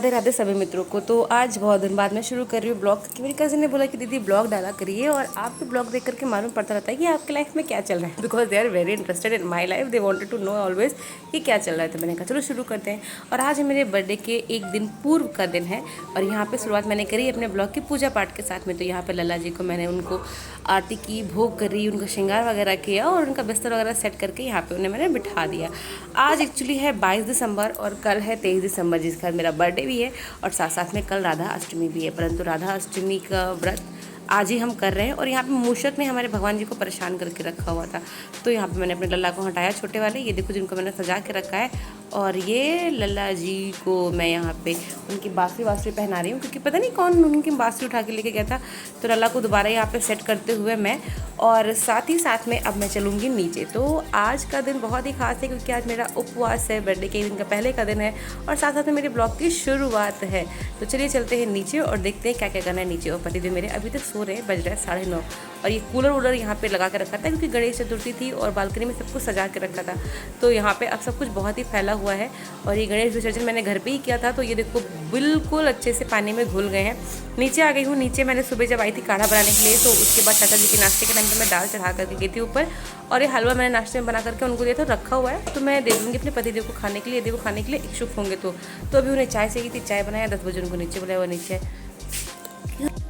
राधे राधे सभी मित्रों को। तो आज बहुत दिन बाद मैं शुरू कर रही हूँ ब्लॉग कि मेरी कज़न ने बोला कि दीदी ब्लॉग डाला करिए और आपके ब्लॉग देख करके मालूम पड़ता रहता है कि आपके लाइफ में क्या चल रहा है, because they are very interested in my life, they wanted to know always कि क्या चल रहा है। तो मैंने कहा चलो शुरू करते हैं। और आज मेरे बर्थडे के एक दिन पूर्व का दिन है और यहाँ पर शुरुआत मैंने करी अपने ब्लॉग की पूजा पाठ के साथ में। तो यहाँ पर लल्ला जी को मैंने उनको आरती की, भोग करी, उनका श्रृंगार वगैरह किया और उनका बिस्तर वगैरह सेट करके यहाँ पे उन्हें मैंने बिठा दिया। आज एक्चुअली है 22 दिसंबर और कल है 23 दिसंबर, जिसका मेरा बर्थडे भी है और साथ साथ में कल राधा अष्टमी भी है। परंतु राधा अष्टमी का व्रत आज ही हम कर रहे हैं और यहाँ पे मूषक ने हमारे भगवान जी को परेशान करके रखा हुआ था। तो यहाँ पे मैंने अपने लल्ला को हटाया, छोटे वाले, ये देखो जिनको मैंने सजा के रखा है। और ये लल्ला जी को मैं यहाँ पे उनकी बाँसुरी पहना रही हूँ, क्योंकि पता नहीं कौन उनकी बाँसुरी उठा के लेके गया था। तो लल्ला को दोबारा यहाँ पे सेट करते हुए मैं, और साथ ही साथ में अब मैं चलूँगी नीचे। तो आज का दिन बहुत ही खास है क्योंकि आज मेरा उपवास है, बर्थडे के दिन का पहले का दिन है और साथ साथ में मेरे ब्लॉग की शुरुआत है। तो चलिए चलते हैं नीचे और देखते हैं क्या क्या करना है नीचे। और पतिदेव मेरे अभी तक सो रहे हैं, बज रहा है 9:30 और ये कूलर वूलर यहाँ पे लगा के रखा था क्योंकि गणेश चतुर्थी थी और बालकनी में सब कुछ सजा के रखा था। तो यहाँ पे अब सब कुछ बहुत ही फैला हुआ है और ये गणेश विसर्जन मैंने घर पे ही किया था। तो ये देखो बिल्कुल अच्छे से पानी में घुल गए हैं। नीचे आ गई हूँ। नीचे मैंने सुबह जब आई थी काढ़ा बनाने के लिए, तो उसके बाद चाचा जी के नाश्ते के टाइम पर मैं दाल चढ़ा करके गई थी ऊपर और ये हलवा मैंने नाश्ते में बना करके उनको दिया था, रखा हुआ है। तो मैं दे दूँगी अपने पतिदेव को खाने के लिए, यदि वो खाने के लिए इच्छुक होंगे तो अभी उन्हें चाय चाहिए थी, चाय बनाया, 10 बजे उनको नीचे बुलाया, वो नीचे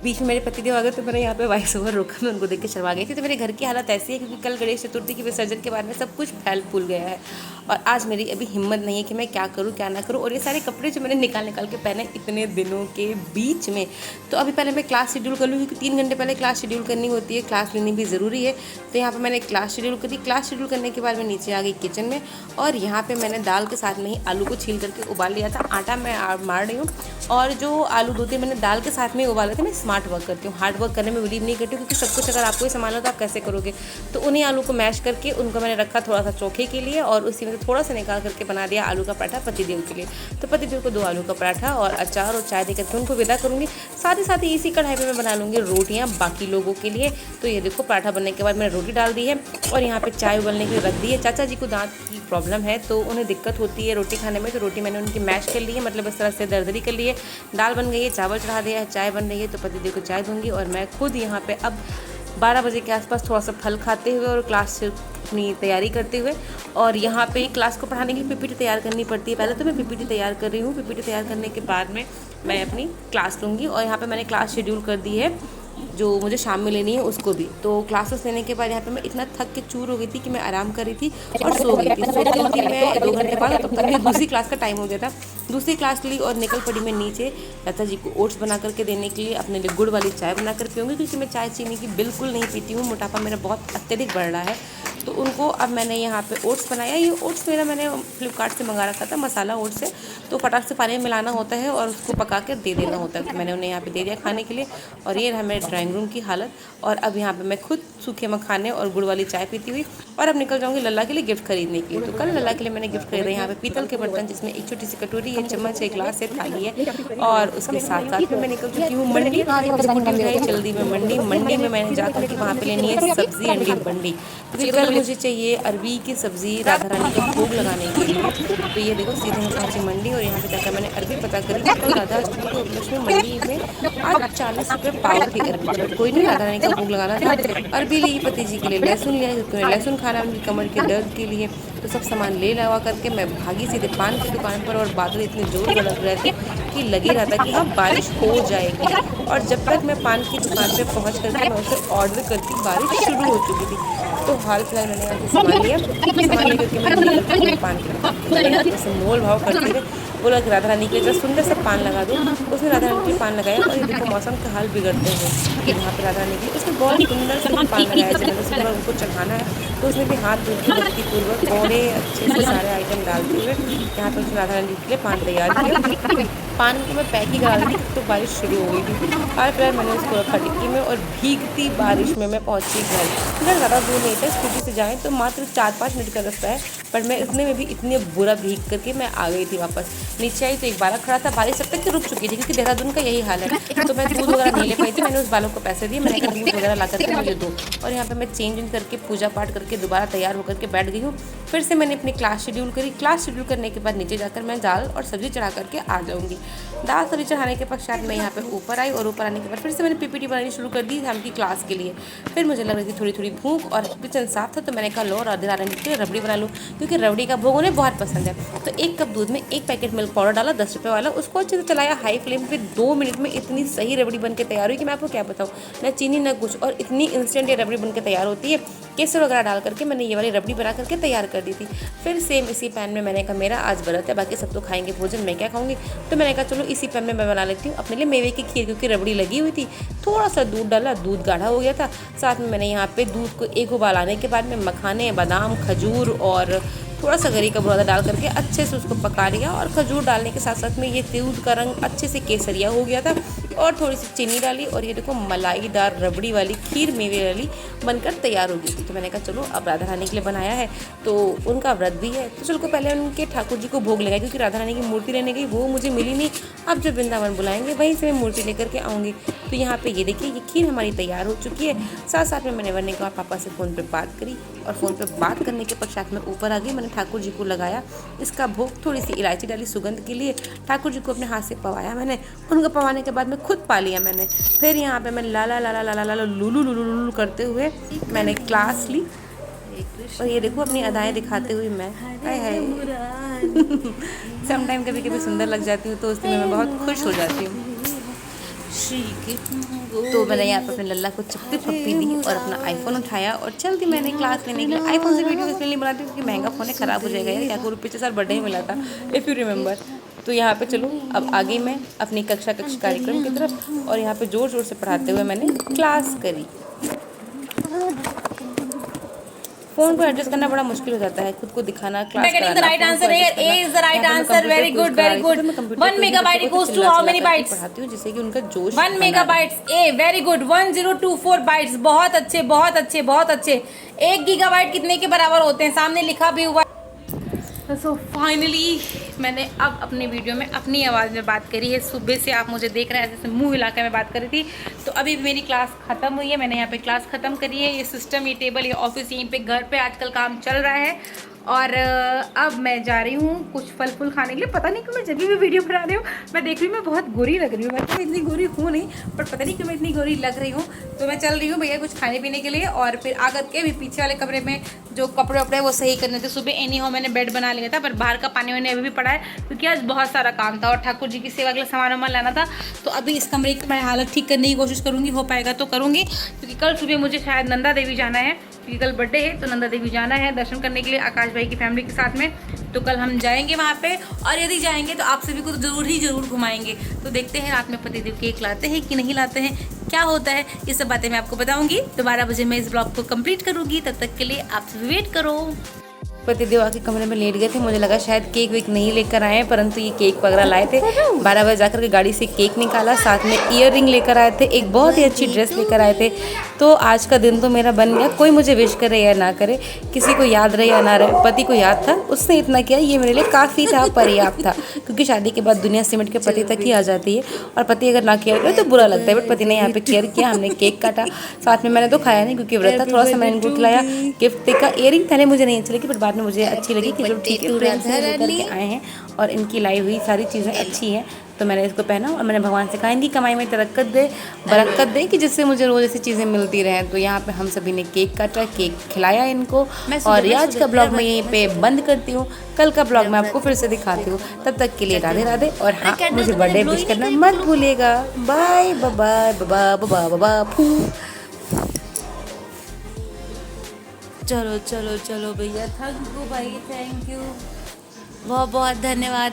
बीच में मेरे पतिदेव आ गए तो मैंने यहाँ पे वॉइस ओवर रोका, मैं उनको देख के शर्मा गई थी। तो मेरे घर की हालत ऐसी है क्योंकि कल गणेश चतुर्थी के विसर्जन के बाद में सब कुछ फैल फूल गया है और आज मेरी अभी हिम्मत नहीं है कि मैं क्या करूँ क्या ना करूँ। और ये सारे कपड़े जो मैंने निकाल के पहने इतने दिनों के बीच में, तो अभी पहले मैं क्लास शेड्यूल कर लूँ क्योंकि 3 घंटे पहले क्लास शेड्यूल करनी होती है, क्लास लेनी भी ज़रूरी है। तो यहाँ पर मैंने क्लास शेड्यूल करी। क्लास शेड्यूल करने के बाद मैं नीचे आ गई किचन में और यहाँ पर मैंने दाल के साथ में ही आलू को छील करके उबाल लिया था। आटा मैं मार रही हूँ और जो आलू 2-3 मैंने दाल के साथ में उबाले थे। मैं स्मार्ट वर्क करती हूँ, हार्ड वर्क करने में बिलीव नहीं करती हूँ क्योंकि सब कुछ अगर आपको ही संभालना तो आप कैसे करोगे। तो उन्हीं आलू को मैश करके उनको मैंने रखा थोड़ा सा चोखे के लिए और उसी में थोड़ा सा निकाल करके बना दिया आलू का पराठा पतिदेव के लिए। तो पतिदेव को 2 आलू का पराठा और अचार और चाय देकर के उनको विदा करूँगी। साथ ही इसी कढ़ाई में मैं बना लूँगी रोटियाँ बाकी लोगों के लिए। तो ये देखो पराठा बनने के बाद मैंने रोटी डाल दी है और यहाँ पर चाय उबलने के लिए रख दी है। चाचा जी को दांत की प्रॉब्लम है तो उन्हें दिक्कत होती है रोटी खाने में, तो रोटी मैंने उनकी मैश कर ली है, मतलब इस तरह से दरदरी कर ली है। दाल बन गई है, चावल चढ़ा दिया है, चाय बन रही है। तो पतिदेव को चाय दूंगी और मैं खुद यहाँ पे अब 12 बजे के आसपास थोड़ा सा फल खाते हुए और क्लास अपनी तैयारी करते हुए, और यहाँ पे क्लास को पढ़ाने के लिए पीपीटी तैयार करनी पड़ती है। पहले तो मैं पीपीटी तैयार कर रही हूँ, पीपीटी तैयार करने के बाद में मैं अपनी क्लास लूँगी। और यहाँ पे मैंने क्लास शेड्यूल कर दी है जो मुझे शाम में लेनी है उसको भी। तो क्लासेस लेने के बाद यहाँ पे मैं इतना थक के चूर हो गई थी कि मैं आराम कर रही थी और सो गई थी। सो गई थी मैं 2 घंटे बाद, तब तक मेरी दूसरी क्लास का टाइम हो गया था। दूसरी क्लास ली और निकल पड़ी मैं नीचे लता जी को ओट्स बना करके देने के लिए, अपने लिए गुड़ वाली चाय बना कर पीऊँगी क्योंकि मैं चाय चीनी की बिल्कुल नहीं पीती हूँ, मोटापा मेरा बहुत अत्यधिक बढ़ रहा है। तो उनको अब मैंने यहाँ पे ओट्स बनाया। ये ओट्स मेरा मैंने फ्लिपकार्ट से मंगा रखा था, मसाला ओट्स से, तो फटाक से पानी में मिलाना होता है और उसको पका कर दे देना होता है। तो मैंने उन्हें यहाँ पे दे दिया खाने के लिए। और ये रहा मेरे ड्राइंग रूम की हालत। और अब यहाँ पे मैं खुद सूखे मखाने और गुड़ वाली चाय पीती हुई और अब निकल जाऊँगी लल्ला के लिए गिफ्ट खरीदने के लिए। तो कल लल्ला के लिए मैंने गिफ्ट खरीदा यहाँ पे पीतल के बर्तन, जिसमें एक छोटी सी कटोरी है, चम्मच है, ग्लास है, थाली है। और उसके साथ साथ में मैं निकल चुकी हूँ मंडी। जल्दी में मंडी में मैंने जाकर के वहाँ पे लेनी है सब्जी अंडी बंडी, क्योंकि कल मुझे चाहिए अरबी की सब्जी राधा रानी का भोग लगाने के लिए। तो ये देखो सीधे हम पहुँची मंडी और यहाँ पे जाकर मैंने अरबी पता करी। तो राधा अष्टमी के उपलक्ष्य में मंडी में आज 40 रुपये पाव थी अरबी। कोई नहीं, राधा रानी का भोग लगाना था। अरबी ली पति जी के लिए, लहसुन लिया क्योंकि लहसुन खाना उनकी कमर के दर्द के लिए। तो सब सामान ले लगा करके मैं भागी सीधे पान की दुकान पर और बादल इतने जोर गड़क रहे थे कि लगे रहा था कि हाँ बारिश हो जाएगी। और जब तक मैं पान की दुकान पर पहुँच करके मैं उसे ऑर्डर करती बारिश शुरू हो चुकी थी। तो हाल फिलहाल मैंने यहाँ से सामान लिया करके मैं पान जैसे मोल भाव करते हुए बोला कि राधा रानी के लिए सुंदर से पान लगा दूँ। उसने राधा रानी के लिए पान लगाया और ये देखो मौसम का हाल बिगड़ते हुए कि वहाँ पर राधा रानी के उसने बहुत सुंदर से पान लगाया। जब मैंने सुबह उनको चढ़ाना है तो उसने भी हाथ धोती भक्ति पूर्वक बड़े अच्छे से सारे आइटम डालते हुए यहाँ पर उसने राधा रानी के लिए पान तैयार किया। पान को मैं पैक ही करा रही थी तो बारिश शुरू हो गई थी। और फिर मैंने उसको रखा टिक्की में और भीगती बारिश में मैं पहुंची घर ज़्यादा दूर नहीं था, स्कूटी से जाएँ तो मात्र 4-5 मिनट का रास्ता है, पर मैं इतने में भी इतने बुरा भीग करके मैं आ गई थी वापस। नीचे आई तो एक बालक खड़ा था, बारिश अब तक तो रुक चुकी थी क्योंकि देहरादून का यही हाल है। तो मैं दूध वगैरह नहीं ले पाई थी, मैंने उस बालक को पैसे दिए, मैंने कहा दूध वगैरह ला करके मुझे दो। और यहाँ पर मैं चेंज करके पूजा पाठ करके के दोबारा तैयार होकर के बैठ गई हूँ। फिर से मैंने अपनी क्लास शेड्यूल करी। क्लास शेड्यूल करने के बाद नीचे जाकर मैं दाल और सब्ज़ी चढ़ा करके आ जाऊँगी। दाल सब्ज़ी चढ़ाने के पश्चात मैं यहाँ पे ऊपर आई और ऊपर आने के बाद फिर से मैंने पीपीटी बनानी शुरू कर दी शाम की क्लास के लिए। फिर मुझे लग रही थी थोड़ी थोड़ी भूख और किचन साफ था, तो मैंने कहा लो राधे राधे के लिए रबड़ी बना लूँ, क्योंकि रबड़ी का भोग उन्हें बहुत पसंद है। तो 1 कप दूध में 1 पैकेट मिल्क पाउडर डाला 10 रुपये वाला, उसको अच्छे से चलाया हाई फ्लेम पे। 2 मिनट में इतनी सही रबड़ी बन के तैयार हुई कि मैं आपको क्या बताऊँ, ना चीनी ना कुछ, और इतनी इंस्टेंट ये रबड़ी बन के तैयार होती है। केसर वगैरह डाल करके मैंने ये वाली रबड़ी बना करके तैयार कर दी थी। फिर सेम इसी पैन में मैंने कहा मेरा आज व्रत है, बाकी सब तो खाएंगे भोजन, मैं क्या खाऊंगी, तो मैंने कहा चलो इसी पैन में मैं बना लेती हूँ अपने लिए मेवे की खीर, क्योंकि रबड़ी लगी हुई थी। थोड़ा सा दूध डाला, दूध गाढ़ा हो गया था। साथ में मैंने यहाँ पे दूध को 1 उबाल आने के बाद में मखाने, बादाम, खजूर और थोड़ा सा गरी का बुरादा डाल करके अच्छे से उसको पका लिया। और खजूर डालने के साथ साथ में ये दूध का रंग अच्छे से केसरिया हो गया था, और थोड़ी सी चीनी डाली, और ये देखो मलाईदार रबड़ी वाली खीर मेवे वाली बनकर तैयार हो गई थी। तो मैंने कहा चलो अब राधा रानी के लिए बनाया है, तो उनका व्रत भी है, तो चलो पहले उनके ठाकुर जी को भोग लगाया, क्योंकि राधा रानी की मूर्ति लेने गई वो मुझे मिली नहीं। अब जब वृंदावन बुलाएंगे वहीं से मैं मूर्ति लेकर के आऊँगी। तो यहाँ पे ये देखिए ये खीर हमारी तैयार हो चुकी है। साथ साथ में मैंने बनने के बाद पापा से फ़ोन पे बात करी, और फ़ोन पे बात करने के पश्चात में ऊपर आ गई। मैंने ठाकुर जी को लगाया इसका भोग, थोड़ी सी इलायची डाली सुगंध के लिए। ठाकुर जी को अपने हाथ से पवाया मैंने, उनको पवाने के बाद में खुद पा लिया मैंने। फिर यहाँ पे मैं ला ला ला ला ला ला ला लुलू लुलू लुलू करते हुए मैंने क्लास ली, और ये देखो अपनी अदाएँ दिखाते हुए मैं हाय हाय समटाइम कभी कभी सुंदर लग जाती हूँ, तो उस दिन मैं बहुत खुश हो जाती हूँ। तो मैंने यहाँ पर अपने लल्ला को चप्पी पप्पी दी और अपना आईफोन उठाया और चल दी मैंने क्लास लेने के लिए। आईफोन से वीडियो इसलिए नहीं बनाती क्योंकि महंगा फ़ोन है, ख़राब हो जाएगा यार, क्या करूँ, पिछले साल बर्थडे में मिला था इफ़ यू रिमेंबर। तो यहाँ पे चलो अब आ गई मैं अपनी कक्षा कार्यक्रम की तरफ, और यहाँ पे ज़ोर ज़ोर से पढ़ाते हुए मैंने क्लास करी। फ़ोन को एडजस्ट करना बड़ा मुश्किल हो जाता है, खुद को दिखाना, क्लास कराना। The right answer here. A is the right answer. Very good, very good. 1 megabyte equals to how many bytes? पढ़ाती हूँ जिससे कि उनका जोश 1 megabytes. A very good. 1024 bytes. बहुत अच्छे, बहुत अच्छे, बहुत अच्छे। 1 गीगाबाइट कितने के बराबर होते हैं? सामने लिखा भी हुआ। सो फाइनली मैंने अब अपने वीडियो में अपनी आवाज़ में बात करी है। सुबह से आप मुझे देख रहे हैं जैसे मुंह हिला के मैं बात कर रही थी। तो अभी मेरी क्लास ख़त्म हुई है, मैंने यहाँ पे क्लास ख़त्म करी है। ये सिस्टम, ये टेबल, ये ऑफिस, यहीं पे घर पे आजकल काम चल रहा है। और अब मैं जा रही हूँ कुछ फल फूल खाने के लिए। पता नहीं क्यों मैं जब भी वीडियो बना रही हूँ मैं देख रही हूँ मैं बहुत गोरी लग रही हूँ। मैं तो इतनी गोरी हूँ नहीं, पर पता नहीं क्यों मैं इतनी गोरी लग रही हूँ। तो मैं चल रही हूँ भैया कुछ खाने पीने के लिए, और फिर आकर के भी पीछे वाले कमरे में जो कपड़े वपड़े वो सही करने थे। सुबह एनी हो मैंने बेड बना लिया था, पर बाहर का पानी वानी अभी भी पड़ा है क्योंकि आज बहुत सारा काम था और ठाकुर जी की सेवा के लिए सामान वामान लाना था। तो अभी इस कमरे की मैं हालत ठीक करने की कोशिश करूँगी, हो पाएगा तो करूँगी, क्योंकि कल सुबह मुझे शायद नंदा देवी जाना है, क्योंकि कल बर्थडे है। तो नंदा देवी जाना है दर्शन करने के लिए आकाश भाई की फैमिली के साथ में। तो कल हम जाएंगे वहाँ पे, और यदि जाएंगे तो आप सभी को जरूर घुमाएंगे। तो देखते हैं रात में पतिदेव केक लाते हैं कि नहीं लाते हैं, क्या होता है, ये सब बातें मैं आपको बताऊंगी। तो 12 बजे मैं इस ब्लॉग को कंप्लीट करूंगी, तब तक के लिए आप सभी वेट करो। पतिदेव आके कमरे में लेट गए थे, मुझे लगा शायद केक वेक नहीं लेकर आए हैं, परंतु ये केक वगैरह लाए थे। 12 बजे जाकर के गाड़ी से केक निकाला, साथ में ईयर रिंग लेकर आए थे, एक बहुत ही अच्छी ड्रेस लेकर आए थे। तो आज का दिन तो मेरा बन गया, कोई मुझे विश करे या ना करे, किसी को याद रहे या ना रहे, पति को याद था, उसने इतना किया, ये मेरे लिए काफ़ी था, पर्याप्त था। क्योंकि शादी के बाद दुनिया सिमट के पति तक ही आ जाती है, और पति अगर ना केयर करे तो बुरा लगता है। बट पति ने यहाँ पे केयर किया, हमने केक काटा, साथ में मैंने तो खाया नहीं क्योंकि व्रत था। थोड़ा सा मैंने इनको खिलाया, गिफ्ट देखा, ईयर रिंग पहले मुझे नहीं अच्छी लगी, बट बाद में मुझे अच्छी लगी कि जो ठीक है फ्रेंड्स लेकर के आए हैं और इनकी लाई हुई सारी चीज़ें अच्छी हैं। तो मैंने इसको पहना और मैंने भगवान से कहा इनकी कमाई में बरकत दे कि जिससे मुझे रोज़ ऐसी चीज़ें मिलती रहें। तो यहाँ पे हम सभी ने केक काटा, केक खिलाया इनको, और आज का ब्लॉग मैं यहीं पे बंद करती हूँ। कल का ब्लॉग मैं आपको फिर से दिखाती हूँ। तब तक के लिए राधे राधे, और हाँ मुझे बर्थडे विश करना मत भूलिएगा। बाय बाय बाबा बाबा बाबा फू। चलो चलो चलो भैया, थैंक यू भाई, थैंक यू, बहुत बहुत धन्यवाद।